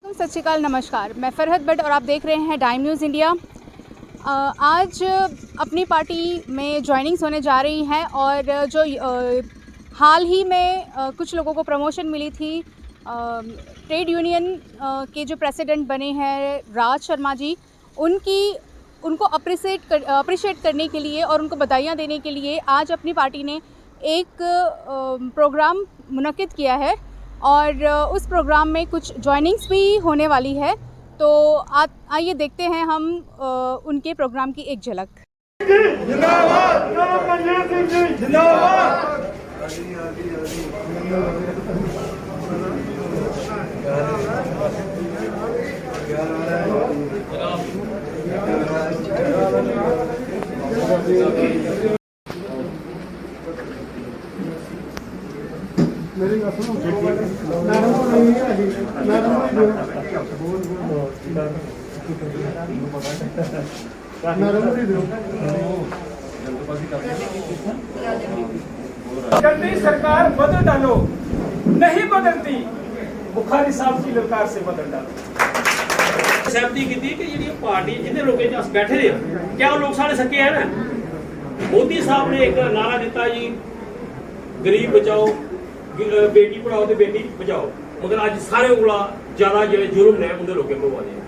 सत श्री अकाल, नमस्कार। मैं फरहत भट्ट और आप देख रहे हैं टाइम न्यूज़ इंडिया। आज अपनी पार्टी में ज्वाइनिंग्स होने जा रही हैं और जो हाल ही में कुछ लोगों को प्रमोशन मिली थी, ट्रेड यूनियन के जो प्रेसिडेंट बने हैं राज शर्मा जी, उनको अप्रिशिएट करने के लिए और उनको बधाइयाँ देने के लिए आज अपनी पार्टी ने एक प्रोग्राम मुनक्किद किया है और उस प्रोग्राम में कुछ ज्वाइनिंग्स भी होने वाली है। तो आइए देखते हैं हम उनके प्रोग्राम की एक झलक। जिंदाबाद जिंदाबाद। मेरी बात सुनो, जल्दी सरकार बदल डालो, नहीं बदलती बुखारी साहब की ललकार से बदल डालो। सहमति की थी कि जी पार्टी जिन्हें लोग बैठे थे, क्या वो लोग सारे सके हैं ना। मोदी साहब ने एक नारा दिता जी, गरीब बचाओ, बेटी पढ़ाओ तो बेटी बचाओ, मगर आज सारे कोला ज्यादा जो जुल्म ने उन्हें लोगों को करवा दिया।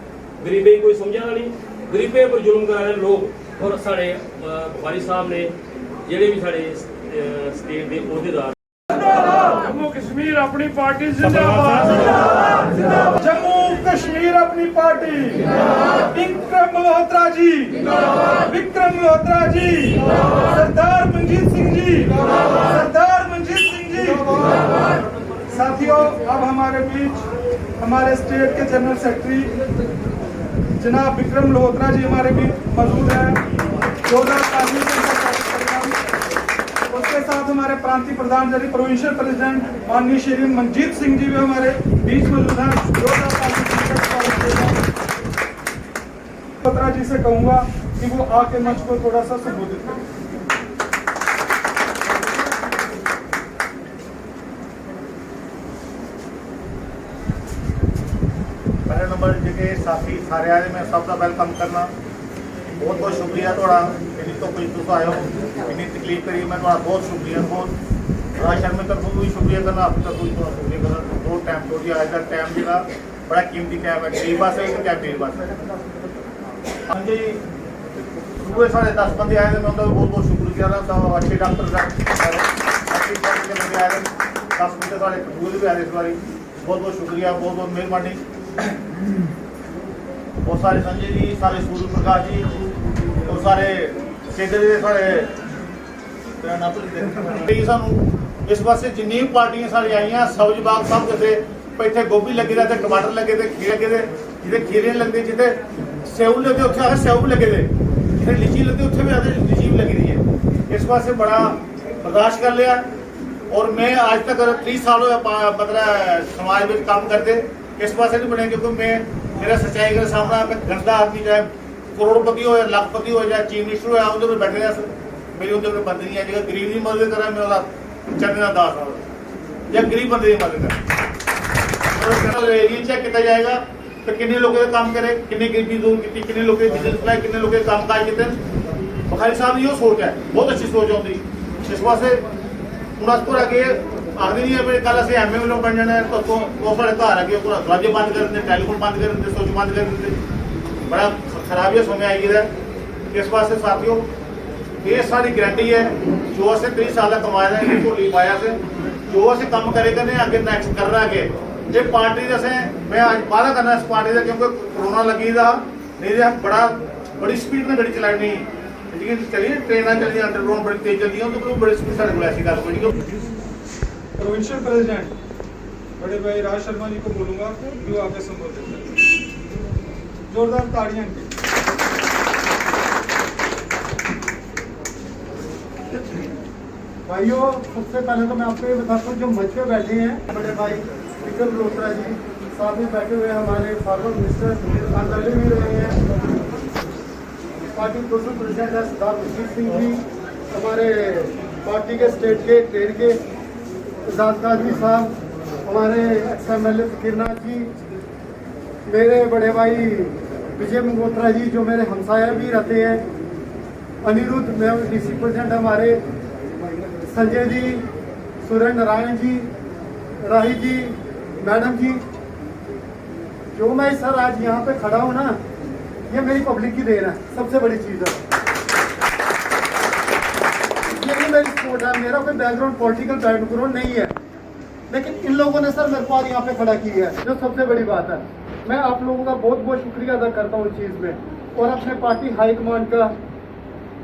गरीबे कोई समझा नहीं, गरीबे पर जुल्म करा रहे लोग। और साढ़े बुखारी साहब ने जेडे भी साढ़े स्टेट के अहदेदार, जम्मू कश्मीर अपनी पार्टी जिंदाबाद, जम्मू कश्मीर अपनी पार्टी, विक्रम मल्होत्रा जी, विक्रम मल्होत्रा जी, सरदार मनजीत सिंह जी, सरदार मनजीत सिंह जी। साथियों, अब हमारे बीच हमारे स्टेट के जनरल सेक्रेटरी जनाब विक्रम मल्होत्रा जी हमारे बीच मौजूद हैं। 2024 उसके साथ हमारे प्रांतीय प्रधान यानी प्रोविंशियल प्रेसिडेंट माननीय श्री मनजीत सिंह जी भी हमारे बीच मौजूद हैं। मल्होत्रा जी से कहूंगा कि वो आके मंच को थोड़ा सा संबोधित करें। पहले नंबर जी साथी सारे आए, मैं सबका वेलकम करना। बहुत बहुत शुक्रिया थोड़ा तो कुछ तुम आयो, इतनी तकलीफ करी, मैं थोड़ा बहुत शुक्रिया। बहुत राज शर्मा तरफ भी शुक्रिया करना, आपकी तरफ भी थोड़ा शुक्रिया करना। बहुत टाइम तो जी आज का टाइम जो बड़ा कीमती टाइम है, गरीब वास्ते भी टाइम गरीब वास्ते। हाँ जी, सुबह 10:30 बंदे आए थे, मैं उनका बहुत बहुत शुक्रिया करना। अच्छे डॉक्टर अच्छे बंदे आए थे, 10 बंदे साढ़े कबूल भी आए इस बारी। बहुत बहुत शुक्रिया, बहुत बहुत मेहरबानी। बहुत सारे संजय जी, सारे सूर्य प्रकाश जी और सारे इस पासे जिन्नी भी पार्टियां सारी आई, सब्ज बाग सब किते इतने गोभी लगे थे, टमाटर लगे थे, खीरे लगे थे, जितने खीरे लगते, जितने सेव लगे उत्थे आखिर सेव भी लगे थे, जितने लीची लगती उत्थे भी आखिर लीची भी लगी रही है। इस पासे बड़ा बर्दाश्त कर लिया और मैं आज तक 30 साल मतलब समाज में काम करते इस पासे नहीं बने, क्योंकि मैं मेरा सच्चाई का सामना गंदा आदमी चाहे करोड़पति हो या लाखपति हो या चीफ मिनिस्टर हो, उधर में बैठे मेरी उधर में बंद नहीं है। जो गरीब की मदद करा मेरा चंद का दास हो या गरीब बंदे की मदद करा। ये चेक किया जाएगा कि किन्ने लोगों का काम करे, किन्ने गरीबी दूर की, किन्ने लोग बिजनेस चलाए, किन्ने लोग काम काज किए। बुखारी साहब ये सोच है, बहुत अच्छी सोच होती। इस वास्ते हूँ अगे आखिर नहीं है कल असं एम ए लोग बन जाना है तो साढ़े घर अगे दरवाजे बंद कर देंगे, टैलीफोन बंद कर देंगे, स्विच बंद कर देंगे। बड़ा खराब समय आई है। इस वास्ते साथियों ये सारी गारंटी है, जो असं 30 साल का कमाया है झोली पाया से, जो असं कम करे करने अगे नैक्सट करना अगे ये पार्टी दसे। मैं आज वादा करना इस पार्टी का, क्योंकि कोरोना लगी था, नहीं तो बड़ी स्पीड में गड्डी चलानी चलिए, ट्रेन चलिए अंडरग्राउंड बड़ी तेज चलती है, तो बड़ी स्पीड साढ़े को ऐसी गल कोई। प्रोविंशियल प्रेसिडेंट बड़े भाई राज शर्मा जी को बोलूंगा कि वो आगे संबोधित करें। जोरदार ताड़ियां। भाइयों, सबसे पहले तो मैं आपको ये बताता हूँ, जो मंच पे बैठे हैं बड़े भाई विक्रम मल्होत्रा जी, साथ में बैठे हुए हमारे फॉर्मर मिनिस्टर सुनील कांडा भी रहे हैं, पार्टी प्रोविंशियल प्रेसिडेंट है सरदार मनजीत सिंह जी, हमारे पार्टी के स्टेट के ट्रेड के एजाज काजमी साहब, हमारे एक्स MLA फकीरनाथ जी, मेरे बड़े भाई विजय मल्होत्रा जी जो मेरे हमसाया भी रहते हैं, अनिरुद्ध में डीसी प्रेसिडेंट हमारे, संजय जी, सुरेंद्र नारायण जी, राही जी, मैडम जी, जो मैं सर आज यहाँ पे खड़ा हूँ ना, ये मेरी पब्लिक की देन है, सबसे बड़ी चीज़ है। ये भी मेरी सपोर्ट है, मेरा कोई बैकग्राउंड पॉलिटिकल बैकग्राउंड नहीं है, लेकिन इन लोगों ने सर मेरे को आज यहाँ पे खड़ा किया है, जो सबसे बड़ी बात है। मैं आप लोगों का बहुत बहुत शुक्रिया अदा करता हूँ इस चीज़ में, और अपने पार्टी हाईकमांड का,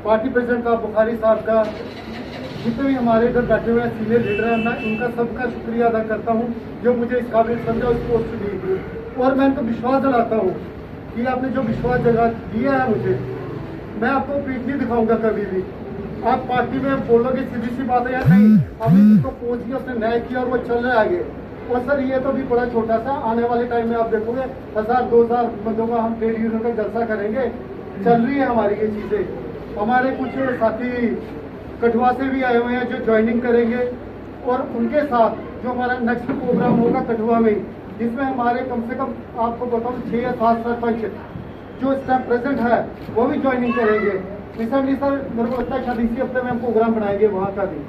पार्टी प्रेसिडेंट का, बुखारी साहब का, जितने भी हमारे इधर बैठे हुए सीनियर लीडर हैं, मैं उनका सबका शुक्रिया अदा करता हूँ जो मुझे इस काबिल समझा, उस पोस्ट दी, और मैं इनको विश्वास दिलाता हूँ कि आपने जो विश्वास जगह दिया है मुझे, मैं आपको पीठ नहीं दिखाऊंगा कभी भी। आप पार्टी में बोलोगे सीधी सी बात है या नहीं, हमने जिसको पहुँच गया उसने न्याय किया और वो चल रहा है आगे। और सर ये तो भी बड़ा छोटा सा, आने वाले टाइम में आप देखोगे 1000-2000 बंदों का हम ट्रेड यूनियन का जलसा करेंगे, चल रही है हमारी ये चीज़ें। हमारे कुछ साथी कठुआ से भी आए हुए हैं जो ज्वाइनिंग करेंगे, और उनके साथ जो हमारा नेक्स्ट प्रोग्राम होगा कठुआ में, जिसमें हमारे कम से कम आपको बताऊँ 6 या 7 सरपंच जो इस टाइम प्रेजेंट है वो भी ज्वाइनिंग करेंगे। रिसेंटली सर मेरे को लगता है शायद इसी हफ्ते में हम प्रोग्राम बनाएंगे वहाँ का भी।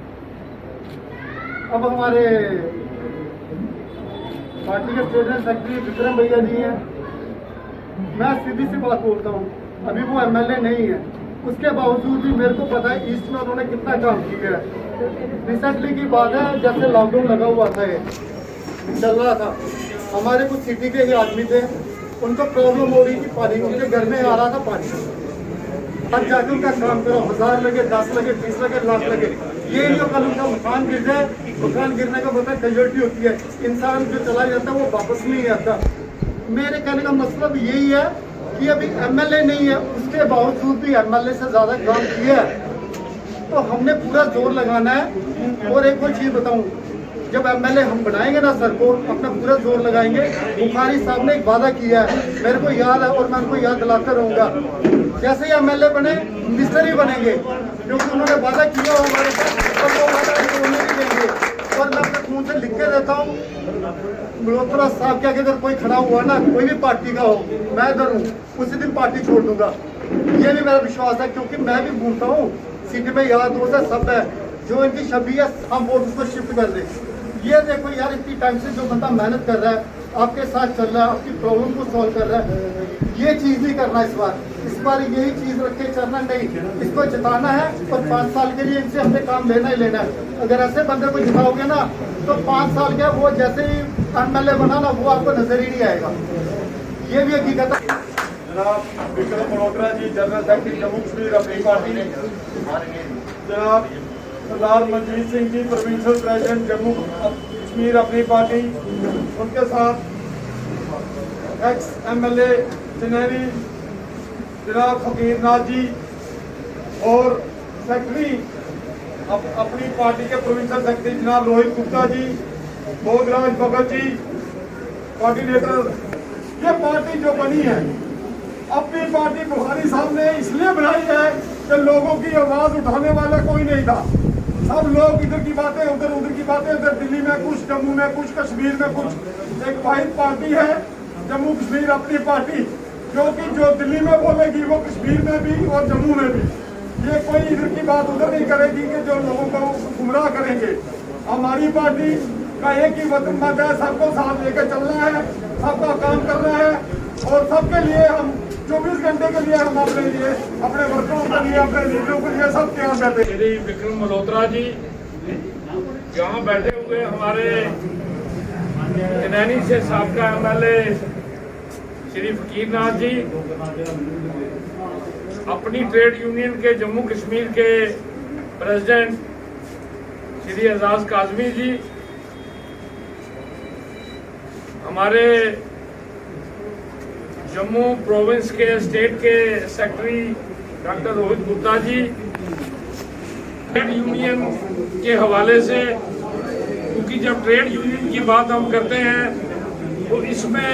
अब हमारे पार्टी के प्रेसिडेंट सेक्रेटरी विक्रम भैया जी हैं, मैं सीधी सी बात बोलता हूँ, अभी वो एमएलए नहीं है, उसके बावजूद भी मेरे को पता है ईस्ट में उन्होंने कितना काम किया है। रिसेंटली की बात है, जैसे लॉकडाउन लगा हुआ था, ये चल रहा था, हमारे कुछ सिटी के ही आदमी थे, उनको प्रॉब्लम हो रही थी पानी, उनके घर में आ रहा था पानी, अब जाके उनका काम करो, 1000 लगे, 10 लगे, 20 लगे, लाख लगे, ये नहीं कल उनका मकान गिर जाए, मकान गिरने का मतलब कैजुअलिटी होती है, इंसान जो चला जाता है वो वापस नहीं आता। मेरे कहने का मतलब यही है कि अभी एमएलए नहीं है, उसके बावजूद भी एमएलए से ज़्यादा काम किया है, तो हमने पूरा जोर लगाना है। और एक और चीज़ बताऊँ, जब एमएलए हम बनाएंगे ना सर को, अपना पूरा जोर लगाएंगे। बुखारी साहब ने एक वादा किया है, मेरे को याद है और मैं उनको याद दिलाता रहूँगा, जैसे ही एमएलए बने मिनिस्टर ही बनेंगे, क्योंकि उन्होंने वादा किया हो हमारे साथ, और वो वादा बोलने नहीं देंगे। और मैं अपने खून से लिख के देता हूँ, मल्होत्रा साहब के आगे अगर कोई खड़ा हुआ ना, कोई भी पार्टी का हो, मैं इधर हूँ, उसी दिन पार्टी छोड़ दूंगा, ये भी मेरा विश्वास है। क्योंकि मैं भी भूलता हूँ, सिटी में यार दोस्त है, सब है, जो इनकी छवि है हम वोट उसको शिफ्ट कर दें। ये देखो यार, इतनी टाइम से जो बंदा मेहनत कर रहा है, आपके साथ चल रहा है, आपकी प्रॉब्लम को सॉल्व कर रहा है, ये चीज़ नहीं करना इस बार यही चीज़ रख के चलना नहीं, इसको जिताना है, और 5 साल के लिए इनसे हमने काम लेना ही लेना है। अगर ऐसे बंदे को जिताओगे ना, तो 5 साल के वो जैसे ही एमएलए बना ना, वो आपको नजर ही नहीं आएगा, ये भी हकीकत है। जनाब विक्रम मल्होत्रा जी जनरल सेक्रेटरी जम्मू कश्मीर अपनी पार्टी, जनाब सरदार मनजीत सिंह जी प्रोविंशियल प्रेसिडेंट जम्मू कश्मीर अपनी पार्टी, उनके साथ एक्स एमएलए चनैनी जनाब फकीर नाथ जी, और सेक्रेटरी अपनी पार्टी के प्रोविंशियल सेक्रेटरी जनाब रोहित गुप्ता जी, बोधराज भगत जी, कोऑर्डिनेटर। ये पार्टी जो बनी है, अपनी पार्टी बुखारी साहब ने इसलिए बनाई है कि लोगों की आवाज उठाने वाला कोई नहीं था। सब लोग इधर की बातें उधर की बातें, उधर दिल्ली में कुछ, जम्मू में कुछ, कश्मीर में कुछ। एक वाहिद पार्टी है जम्मू कश्मीर अपनी पार्टी, क्योंकि जो दिल्ली में बोलेगी वो कश्मीर में भी और जम्मू में भी। ये कोई इधर की बात उधर नहीं करेगी कि जो लोगों को गुमराह करेंगे। हमारी पार्टी का एक ही वतन मत है, सबको साथ लेकर चलना है, सबका काम करना है, और सबके लिए हम 24 घंटे के लिए हम अपने लिए, अपने वर्करों के लिए, अपने लीडरों के लिए सब तैयार रहते हैं। श्री विक्रम मल्होत्रा जी यहाँ बैठे हुए हमारे चनैनी से साबका एमएलए श्री फकीर नाथ जी, अपनी ट्रेड यूनियन के जम्मू कश्मीर के प्रेसिडेंट श्री एजाज काजमी जी, हमारे जम्मू प्रोविंस के स्टेट के secretary doctor Rohit Gupta ji, trade union के हवाले से, क्योंकि जब ट्रेड यूनियन की बात हम करते हैं तो इसमें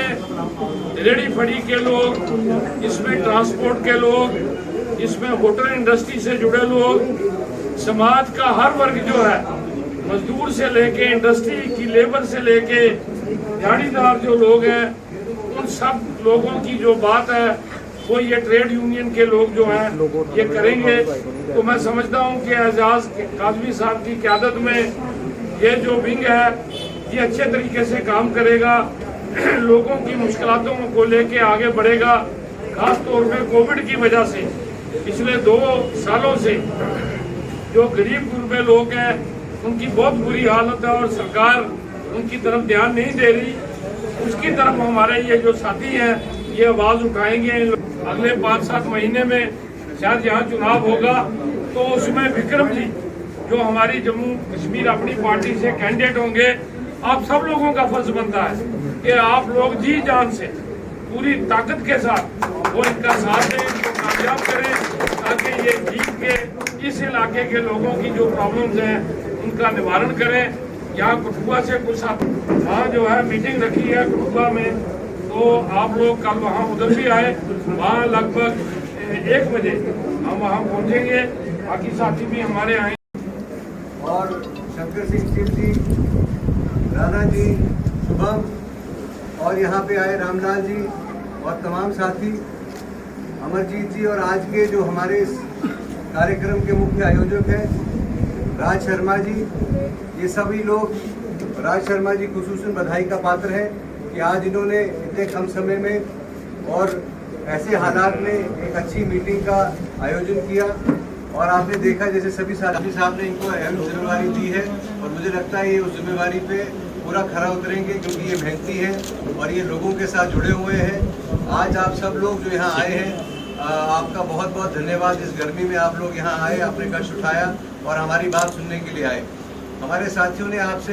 रेडी फड़ी के लोग, इसमें ट्रांसपोर्ट के लोग, इसमें होटल इंडस्ट्री से जुड़े लोग, समाज का हर वर्ग जो है, मजदूर से लेके इंडस्ट्री की लेबर से लेके दिहाड़ीदार जो लोग हैं, उन सब लोगों की जो बात है वो ये ट्रेड यूनियन के लोग जो हैं ये करेंगे। तो मैं समझता हूँ कि एजाज काजमी साहब की क़यादत में ये जो विंग है ये अच्छे तरीके से काम करेगा, लोगों की मुश्किलातों को लेके आगे बढ़ेगा। खास तौर पे कोविड की वजह से पिछले 2 सालों से जो गरीब गुरबे लोग हैं उनकी बहुत बुरी हालत है और सरकार उनकी तरफ ध्यान नहीं दे रही। उसकी तरफ हमारे ये जो साथी हैं ये आवाज़ उठाएंगे। अगले 5-7 महीने में शायद यहाँ चुनाव होगा तो उसमें विक्रम जी जो हमारी जम्मू कश्मीर अपनी पार्टी से कैंडिडेट होंगे, आप सब लोगों का फर्ज बनता है कि आप लोग जी जान से पूरी ताकत के साथ वो इनका साथ दें, इनको कामयाब करें ताकि ये जीत के इस इलाके के लोगों की जो प्रॉब्लम्स हैं उनका निवारण करें। यहाँ कठुआ से कुछ वहाँ जो है मीटिंग रखी है कठुआ में, तो आप लोग कल वहाँ उधर भी आए। वहाँ लगभग 1 बजे हम वहाँ पहुँचेंगे, बाकी साथी भी हमारे आए। और शंकर सिंह चिल जी, राणा जी, शुभम और यहाँ पे आए रामलाल जी और तमाम साथी, अमरजीत जी और आज के जो हमारे इस कार्यक्रम के मुख्य आयोजक हैं राज शर्मा जी, ये सभी लोग, राज शर्मा जी खुसूसन बधाई का पात्र है कि आज इन्होंने इतने कम समय में और ऐसे हालात में एक अच्छी मीटिंग का आयोजन किया। और आपने देखा जैसे सभी साथी साहब ने इनको अहम जिम्मेवारी दी है और मुझे लगता है ये उस जिम्मेवारी पे पूरा खरा उतरेंगे क्योंकि ये मेहनती हैं और ये लोगों के साथ जुड़े हुए हैं। आज आप सब लोग जो यहाँ आए हैं, आपका बहुत बहुत धन्यवाद। इस गर्मी में आप लोग यहाँ आए, आपने कष्ट उठाया और हमारी बात सुनने के लिए आए। हमारे साथियों ने आपसे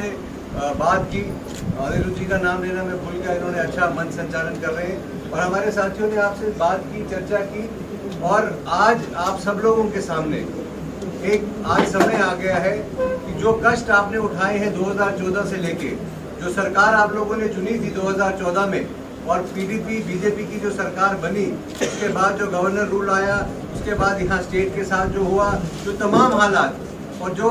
बात की, अनिरुद्ध जी का नाम लेना मैं भूल गया, इन्होंने अच्छा मंच संचालन कर रहे हैं। और हमारे साथियों ने आपसे बात की, चर्चा की और आज आप सब लोगों के सामने एक आज समय आ गया है कि जो कष्ट आपने उठाए हैं 2014 से लेके, जो सरकार आप लोगों ने चुनी थी 2014 में और पीडीपी बीजेपी की जो सरकार बनी, उसके बाद जो गवर्नर रूल आया, उसके बाद यहाँ स्टेट के साथ जो हुआ, जो तमाम हालात और जो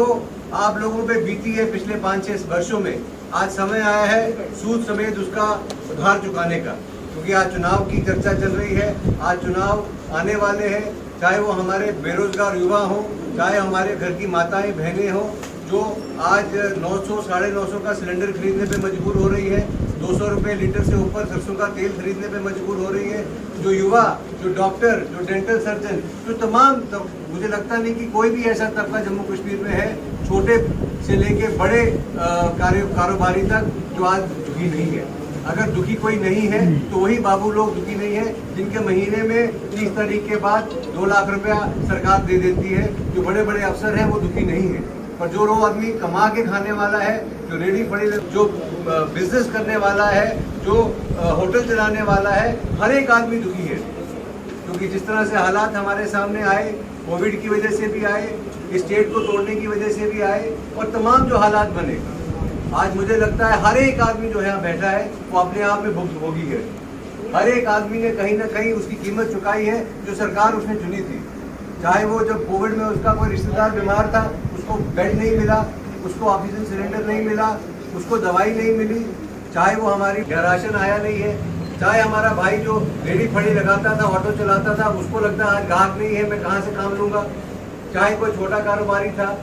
आप लोगों पे बीती है पिछले 5-6 वर्षों में, आज समय आया है सूद समेत उसका उधार चुकाने का। क्योंकि आज चुनाव की चर्चा चल रही है, आज चुनाव आने वाले हैं, चाहे वो हमारे बेरोजगार युवा हों, चाहे हमारे घर की माताएं बहनें हों जो आज 900 साढ़े 900 का सिलेंडर खरीदने पे मजबूर हो रही है, 200 रुपये लीटर से ऊपर सरसों का तेल खरीदने पे मजबूर हो रही है, जो युवा, जो डॉक्टर, जो डेंटल सर्जन, जो तमाम मुझे लगता नहीं कि कोई भी ऐसा तबका जम्मू कश्मीर में है, छोटे से लेके बड़े कारोबारी तक, जो आज दुखी नहीं है। अगर दुखी कोई नहीं है तो वही बाबू लोग दुखी नहीं है जिनके महीने में 30 तारीख के बाद 2 लाख रुपया सरकार दे देती है। जो बड़े बड़े अफसर हैं वो दुखी नहीं है, पर जो लोग आदमी कमा के खाने वाला है, जो रेडी फड़ी, जो बिजनेस करने वाला है, जो होटल चलाने वाला है, हर एक आदमी दुखी है। क्योंकि जिस तरह से हालात हमारे सामने आए, कोविड की वजह से भी आए, स्टेट को तोड़ने की वजह से भी आए और तमाम जो हालात बने, आज मुझे लगता है हर एक आदमी जो यहाँ बैठा है वो अपने आप में भुगतभोगी है। हर एक आदमी ने कहीं ना कहीं उसकी कीमत चुकाई है जो सरकार उसने चुनी थी। चाहे वो जब कोविड में उसका कोई रिश्तेदार बीमार था, उसको बेड नहीं मिला, उसको ऑक्सीजन सिलेंडर नहीं मिला, उसको दवाई नहीं मिली, चाहे वो हमारी राशन आया नहीं है, चाहे हमारा भाई जो रेडी फड़ी लगाता था, ऑटो चलाता था, उसको लगता है आज ग्राहक नहीं है, मैं कहाँ से काम लूँगा, चाहे कोई छोटा कारोबारी था,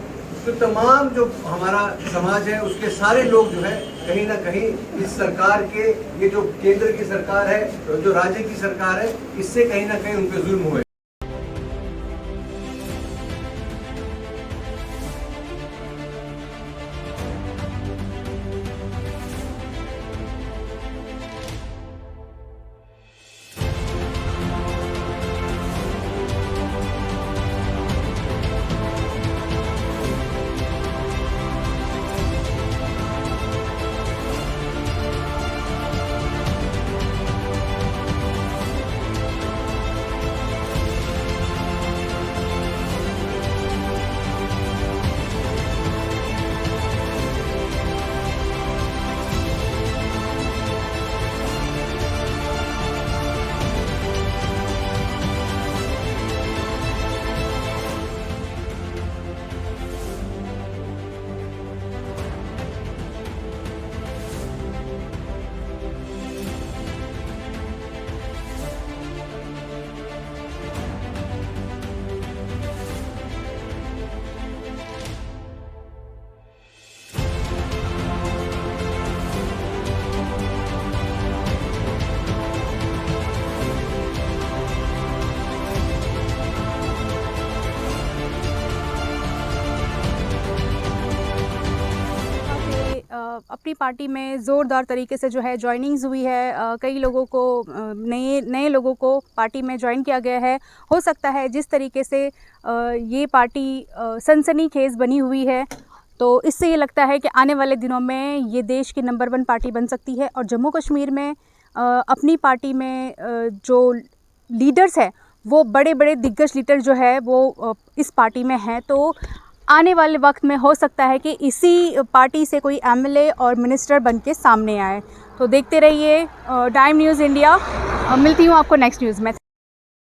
तो तमाम जो हमारा समाज है उसके सारे लोग जो है कहीं ना कहीं इस सरकार के, ये जो केंद्र की सरकार है, जो राज्य की सरकार है, इससे कहीं ना कहीं उन पे जुल्म हुए। अपनी पार्टी में ज़ोरदार तरीके से जो है ज्वाइनिंग्स हुई है। कई लोगों को नए लोगों को पार्टी में ज्वाइन किया गया है। हो सकता है जिस तरीके से ये पार्टी सनसनीखेज़ बनी हुई है, तो इससे ये लगता है कि आने वाले दिनों में ये देश की नंबर 1 पार्टी बन सकती है। और जम्मू कश्मीर में अपनी पार्टी में जो लीडर्स हैं, वो बड़े बड़े दिग्गज लीडर जो है वो इस पार्टी में हैं। तो आने वाले वक्त में हो सकता है कि इसी पार्टी से कोई एमएलए और मिनिस्टर बन के सामने आए। तो देखते रहिए टाइम न्यूज़ इंडिया। मिलती हूँ आपको नेक्स्ट न्यूज़ में।